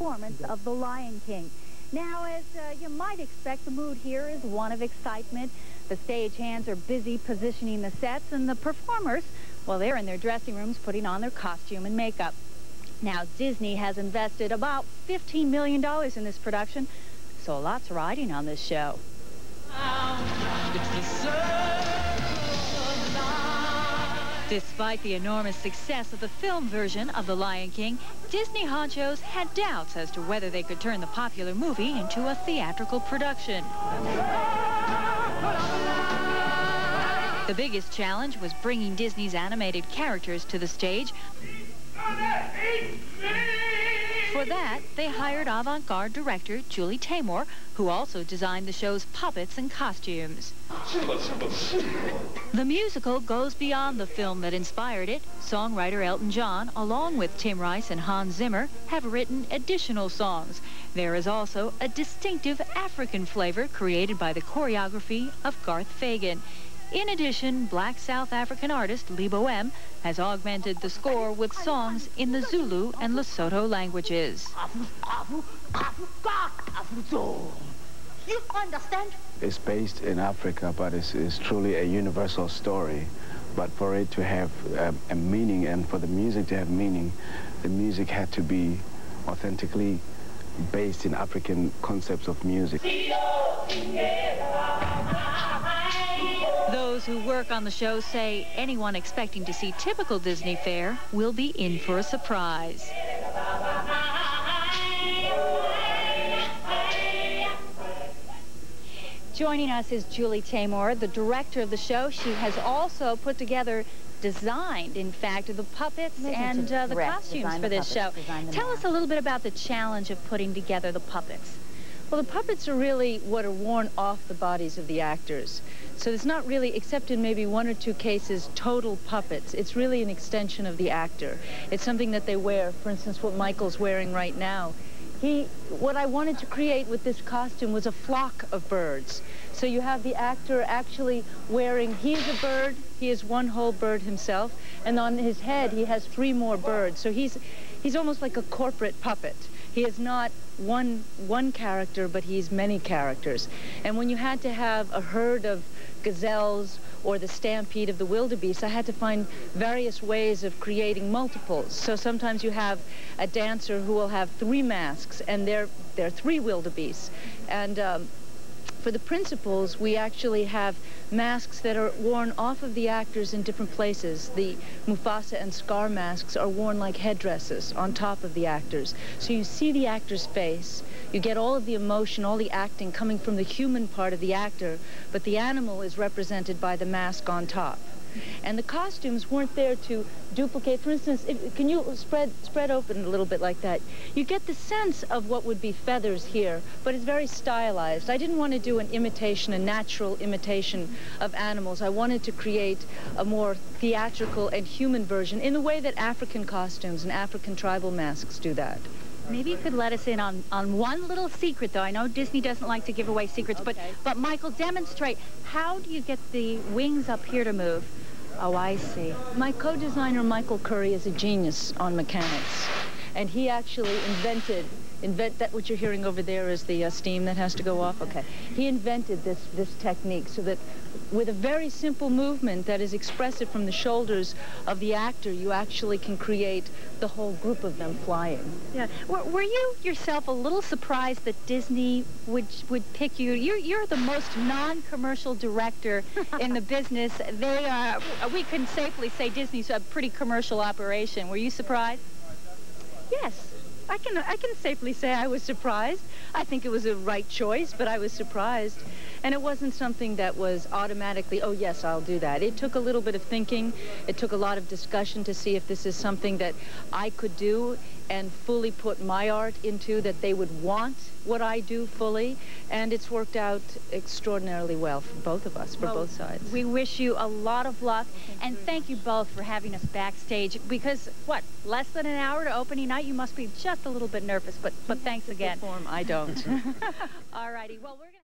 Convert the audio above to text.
performance of The Lion King. Now, as you might expect, the mood here is one of excitement. The stagehands are busy positioning the sets, and the performers, well, they're in their dressing rooms putting on their costume and makeup. Now, Disney has invested about $15 million in this production, so lots riding on this show. Despite the enormous success of the film version of The Lion King, Disney honchos had doubts as to whether they could turn the popular movie into a theatrical production. The biggest challenge was bringing Disney's animated characters to the stage. For that, they hired avant-garde director Julie Taymor, who also designed the show's puppets and costumes. The musical goes beyond the film that inspired it. Songwriter Elton John, along with Tim Rice and Hans Zimmer, have written additional songs. There is also a distinctive African flavor created by the choreography of Garth Fagan. In addition, black South African artist Lee Boem has augmented the score with songs in the Zulu and Lesotho languages. You understand? It's based in Africa, but it's truly a universal story. But for it to have a meaning, and for the music to have meaning, the music had to be authentically based in African concepts of music. Those who work on the show say anyone expecting to see typical Disney fare will be in for a surprise. Joining us is Julie Taymor, the director of the show. She has also put together, designed, in fact, the puppets and the costumes for this show. Tell us a little bit about the challenge of putting together the puppets. Well, the puppets are really what are worn off the bodies of the actors. So it's not really, except in maybe one or two cases, total puppets. It's really an extension of the actor. It's something that they wear. For instance, what Michael's wearing right now. What I wanted to create with this costume was a flock of birds. So you have the actor actually wearing, he's a bird, he is one whole bird himself, and on his head he has 3 more birds. So he's almost like a corporate puppet. He is not one character, but he's many characters. And when you had to have a herd of gazelles or the stampede of the wildebeest, I had to find various ways of creating multiples. So sometimes you have a dancer who will have 3 masks, and they're 3 wildebeests. And for the principals, we actually have masks that are worn off of the actors in different places. The Mufasa and Scar masks are worn like headdresses on top of the actors. So you see the actor's face, you get all of the emotion, all the acting coming from the human part of the actor, but the animal is represented by the mask on top. And the costumes weren't there to duplicate. For instance, can you spread open a little bit like that? You get the sense of what would be feathers here, but it's very stylized. I didn't want to do an imitation, a natural imitation of animals. I wanted to create a more theatrical and human version in the way that African costumes and African tribal masks do that. Maybe you could let us in on one little secret, though. I know Disney doesn't like to give away secrets, okay. but Michael, demonstrate. How do you get the wings up here to move? Oh, I see. My co-designer, Michael Curry, is a genius on mechanics. And he actually invented that what you're hearing over there is the steam that has to go off. Okay. He invented this technique so that with a very simple movement that is expressive from the shoulders of the actor, you actually can create the whole group of them flying. Yeah. Were you yourself a little surprised that Disney would pick you? You're the most non-commercial director in the business. We can safely say Disney's a pretty commercial operation. Were you surprised? Yes. I can safely say I was surprised. I think it was a right choice, but I was surprised. And it wasn't something that was automatically, oh, yes, I'll do that. It took a little bit of thinking. It took a lot of discussion to see if this is something that I could do and fully put my art into, that they would want what I do fully. And it's worked out extraordinarily well for both of us, for both sides. We wish you a lot of luck, and thank you both for having us backstage, because, what, less than an hour to opening night? You must be just a little bit nervous, but thanks again. I don't. All righty. Well, we're going to